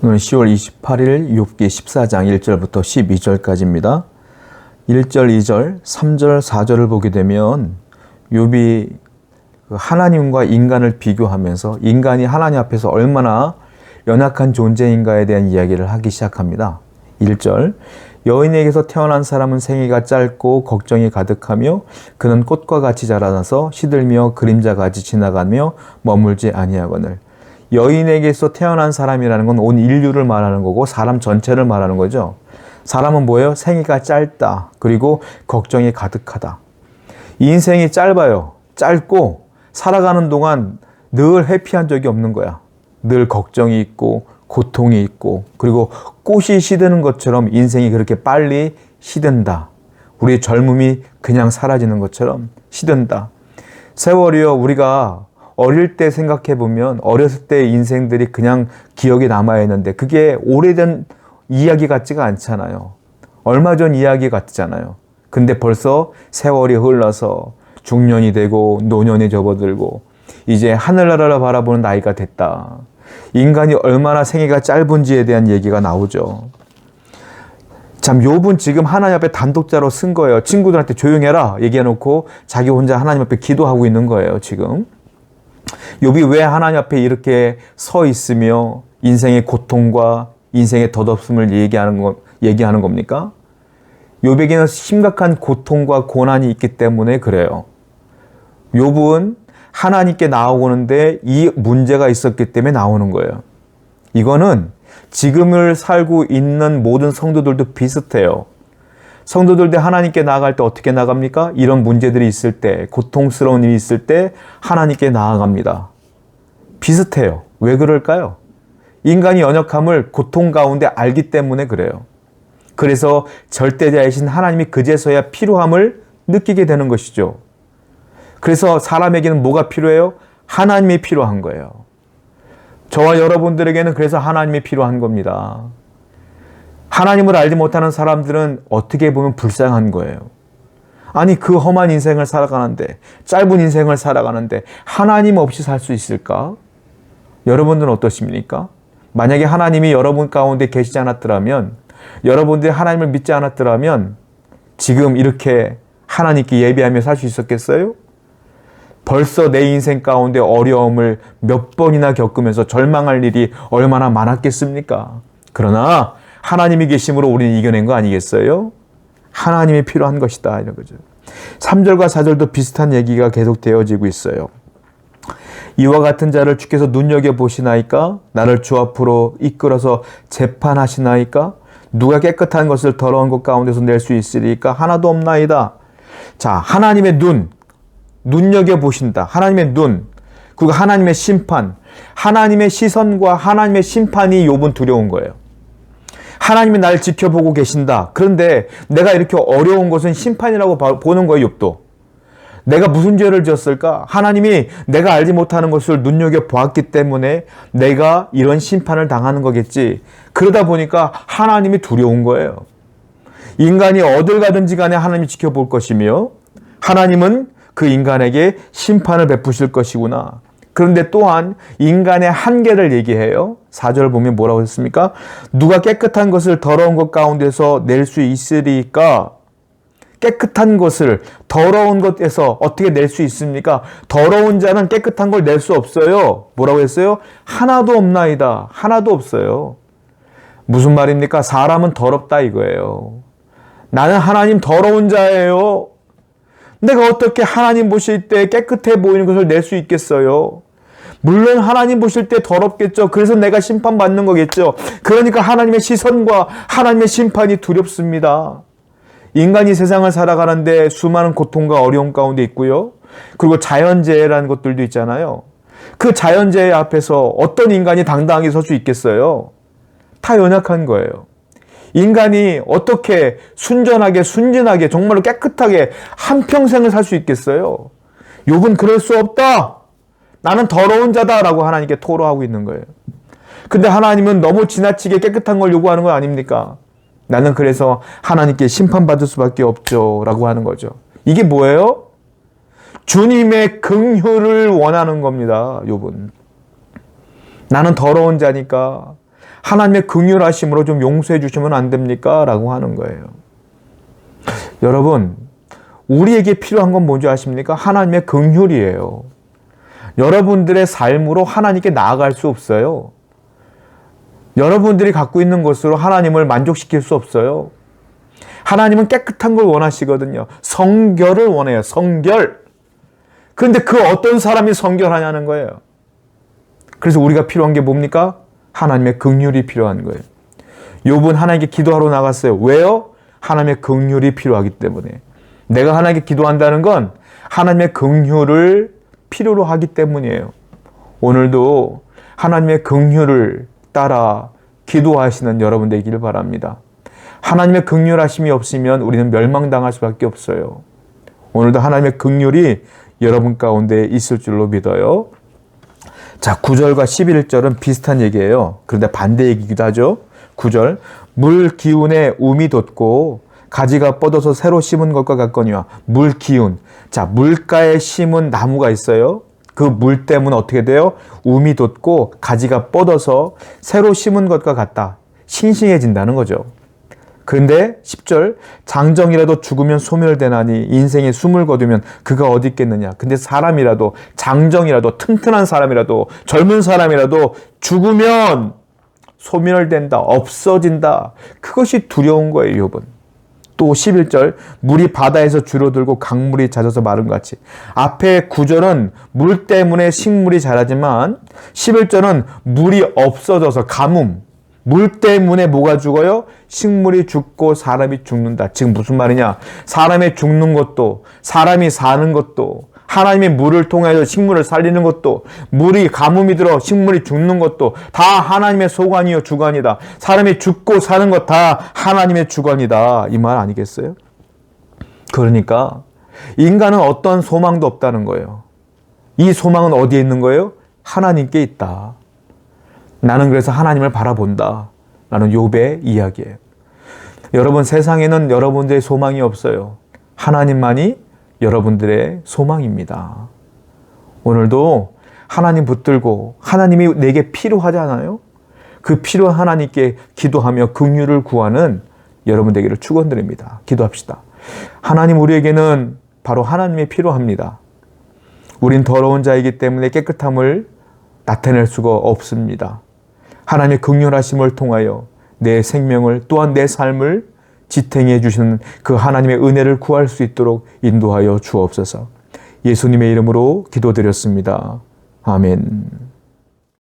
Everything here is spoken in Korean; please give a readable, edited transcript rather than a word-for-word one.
오늘 10월 28일 욥기 14장 1절부터 12절까지입니다. 1절, 2절, 3절, 4절을 보게 되면 욥이 하나님과 인간을 비교하면서 인간이 하나님 앞에서 얼마나 연약한 존재인가에 대한 이야기를 하기 시작합니다. 1절, 여인에게서 태어난 사람은 생애가 짧고 걱정이 가득하며 그는 꽃과 같이 자라나서 시들며 그림자같이 지나가며 머물지 아니하거늘. 여인에게서 태어난 사람이라는 건 온 인류를 말하는 거고 사람 전체를 말하는 거죠. 사람은 뭐예요? 생애가 짧다. 그리고 걱정이 가득하다. 이 인생이 짧아요. 짧고 살아가는 동안 늘 해피한 적이 없는 거야. 늘 걱정이 있고 고통이 있고 그리고 꽃이 시드는 것처럼 인생이 그렇게 빨리 시든다. 우리의 젊음이 그냥 사라지는 것처럼 시든다. 세월이요. 우리가 어릴 때 생각해 보면 어렸을 때 인생들이 그냥 기억에 남아 있는데 그게 오래된 이야기 같지가 않잖아요. 얼마 전 이야기 같잖아요. 근데 벌써 세월이 흘러서 중년이 되고 노년이 접어들고 이제 하늘나라를 바라보는 나이가 됐다. 인간이 얼마나 생애가 짧은지에 대한 얘기가 나오죠. 참 욥은 지금 하나님 앞에 단독자로 쓴 거예요. 친구들한테 조용해라 얘기해놓고 자기 혼자 하나님 앞에 기도하고 있는 거예요. 지금 욥이 왜 하나님 앞에 이렇게 서 있으며 인생의 고통과 인생의 덧없음을 얘기하는 겁니까? 욥에게는 심각한 고통과 고난이 있기 때문에 그래요. 욥은 하나님께 나오는데 이 문제가 있었기 때문에 나오는 거예요. 이거는 지금을 살고 있는 모든 성도들도 비슷해요. 성도들도 하나님께 나아갈 때 어떻게 나갑니까? 이런 문제들이 있을 때, 고통스러운 일이 있을 때 하나님께 나아갑니다. 비슷해요. 왜 그럴까요? 인간이 연약함을 고통 가운데 알기 때문에 그래요. 그래서 절대자이신 하나님이 그제서야 필요함을 느끼게 되는 것이죠. 그래서 사람에게는 뭐가 필요해요? 하나님이 필요한 거예요. 저와 여러분들에게는 그래서 하나님이 필요한 겁니다. 하나님을 알지 못하는 사람들은 어떻게 보면 불쌍한 거예요. 아니 그 험한 인생을 살아가는데 짧은 인생을 살아가는데 하나님 없이 살 수 있을까? 여러분들은 어떠십니까? 만약에 하나님이 여러분 가운데 계시지 않았더라면 여러분들이 하나님을 믿지 않았더라면 지금 이렇게 하나님께 예배하며 살 수 있었겠어요? 벌써 내 인생 가운데 어려움을 몇 번이나 겪으면서 절망할 일이 얼마나 많았겠습니까? 그러나 하나님이 계심으로 우리는 이겨낸 거 아니겠어요? 하나님이 필요한 것이다. 이런 거죠. 3절과 4절도 비슷한 얘기가 계속 되어지고 있어요. 이와 같은 자를 주께서 눈여겨보시나이까? 나를 주 앞으로 이끌어서 재판하시나이까? 누가 깨끗한 것을 더러운 것 가운데서 낼 수 있으리까? 하나도 없나이다. 자, 하나님의 눈여겨보신다. 하나님의 눈, 그리고 하나님의 심판, 하나님의 시선과 하나님의 심판이 욥은 두려운 거예요. 하나님이 날 지켜보고 계신다. 그런데 내가 이렇게 어려운 것은 심판이라고 보는 거예요, 욥도. 내가 무슨 죄를 지었을까? 하나님이 내가 알지 못하는 것을 눈여겨보았기 때문에 내가 이런 심판을 당하는 거겠지. 그러다 보니까 하나님이 두려운 거예요. 인간이 어딜 가든지 간에 하나님이 지켜볼 것이며 하나님은 그 인간에게 심판을 베푸실 것이구나. 그런데 또한 인간의 한계를 얘기해요. 4절 보면 뭐라고 했습니까? 누가 깨끗한 것을 더러운 것 가운데서 낼 수 있으리까? 깨끗한 것을 더러운 것에서 어떻게 낼 수 있습니까? 더러운 자는 깨끗한 걸 낼 수 없어요. 뭐라고 했어요? 하나도 없나이다. 하나도 없어요. 무슨 말입니까? 사람은 더럽다 이거예요. 나는 하나님 더러운 자예요. 내가 어떻게 하나님 보실 때 깨끗해 보이는 것을 낼 수 있겠어요? 물론 하나님 보실 때 더럽겠죠. 그래서 내가 심판받는 거겠죠. 그러니까 하나님의 시선과 하나님의 심판이 두렵습니다. 인간이 세상을 살아가는데 수많은 고통과 어려움 가운데 있고요. 그리고 자연재해라는 것들도 있잖아요. 그 자연재해 앞에서 어떤 인간이 당당하게 설 수 있겠어요? 다 연약한 거예요. 인간이 어떻게 순전하게 순진하게 정말로 깨끗하게 한평생을 살 수 있겠어요? 욥은 그럴 수 없다. 나는 더러운 자다라고 하나님께 토로하고 있는 거예요. 근데 하나님은 너무 지나치게 깨끗한 걸 요구하는 거 아닙니까? 나는 그래서 하나님께 심판받을 수밖에 없죠 라고 하는 거죠. 이게 뭐예요? 주님의 긍휼을 원하는 겁니다. 욥은. 나는 더러운 자니까 하나님의 긍휼하심으로 좀 용서해 주시면 안 됩니까? 라고 하는 거예요. 여러분, 우리에게 필요한 건 뭔지 아십니까? 하나님의 긍휼이에요. 여러분들의 삶으로 하나님께 나아갈 수 없어요. 여러분들이 갖고 있는 것으로 하나님을 만족시킬 수 없어요. 하나님은 깨끗한 걸 원하시거든요. 성결을 원해요. 성결. 그런데 그 어떤 사람이 성결하냐는 거예요. 그래서 우리가 필요한 게 뭡니까? 하나님의 긍휼이 필요한 거예요. 욥은 하나님께 기도하러 나갔어요. 왜요? 하나님의 긍휼이 필요하기 때문에. 내가 하나님께 기도한다는 건 하나님의 긍휼을 필요로 하기 때문이에요. 오늘도 하나님의 긍휼을 따라 기도하시는 여러분 되기를 바랍니다. 하나님의 긍휼하심이 없으면 우리는 멸망당할 수밖에 없어요. 오늘도 하나님의 긍휼이 여러분 가운데 있을 줄로 믿어요. 자, 9절과 11절은 비슷한 얘기예요. 그런데 반대 얘기기도 하죠. 9절, 물 기운에 움이 돋고 가지가 뻗어서 새로 심은 것과 같거니와. 물 기운. 자, 물가에 심은 나무가 있어요. 그 물 때문에 어떻게 돼요? 움이 돋고 가지가 뻗어서 새로 심은 것과 같다. 싱싱해진다는 거죠. 그런데 10절, 장정이라도 죽으면 소멸되나니 인생에 숨을 거두면 그가 어디 있겠느냐. 근데 사람이라도, 장정이라도, 튼튼한 사람이라도, 젊은 사람이라도 죽으면 소멸된다, 없어진다. 그것이 두려운 거예요, 욥은. 또 11절, 물이 바다에서 줄어들고 강물이 잦아서 마른 것 같이. 앞에 9절은 물 때문에 식물이 자라지만 11절은 물이 없어져서 가뭄, 물 때문에 뭐가 죽어요? 식물이 죽고 사람이 죽는다. 지금 무슨 말이냐? 사람이 죽는 것도, 사람이 사는 것도, 하나님의 물을 통해서 식물을 살리는 것도, 물이 가뭄이 들어 식물이 죽는 것도 다 하나님의 소관이요 주관이다. 사람이 죽고 사는 것 다 하나님의 주관이다. 이 말 아니겠어요? 그러니까 인간은 어떤 소망도 없다는 거예요. 이 소망은 어디에 있는 거예요? 하나님께 있다. 나는 그래서 하나님을 바라본다. 라는 욥의 이야기예요. 여러분, 세상에는 여러분들의 소망이 없어요. 하나님만이 여러분들의 소망입니다. 오늘도 하나님 붙들고 하나님이 내게 필요하잖아요. 그 필요한 하나님께 기도하며 긍휼을 구하는 여러분 되기를 축원드립니다. 기도합시다. 하나님, 우리에게는 바로 하나님이 필요합니다. 우린 더러운 자이기 때문에 깨끗함을 나타낼 수가 없습니다. 하나님의 긍휼하심을 통하여 내 생명을, 또한 내 삶을 지탱해 주시는 그 하나님의 은혜를 구할 수 있도록 인도하여 주옵소서. 예수님의 이름으로 기도드렸습니다. 아멘.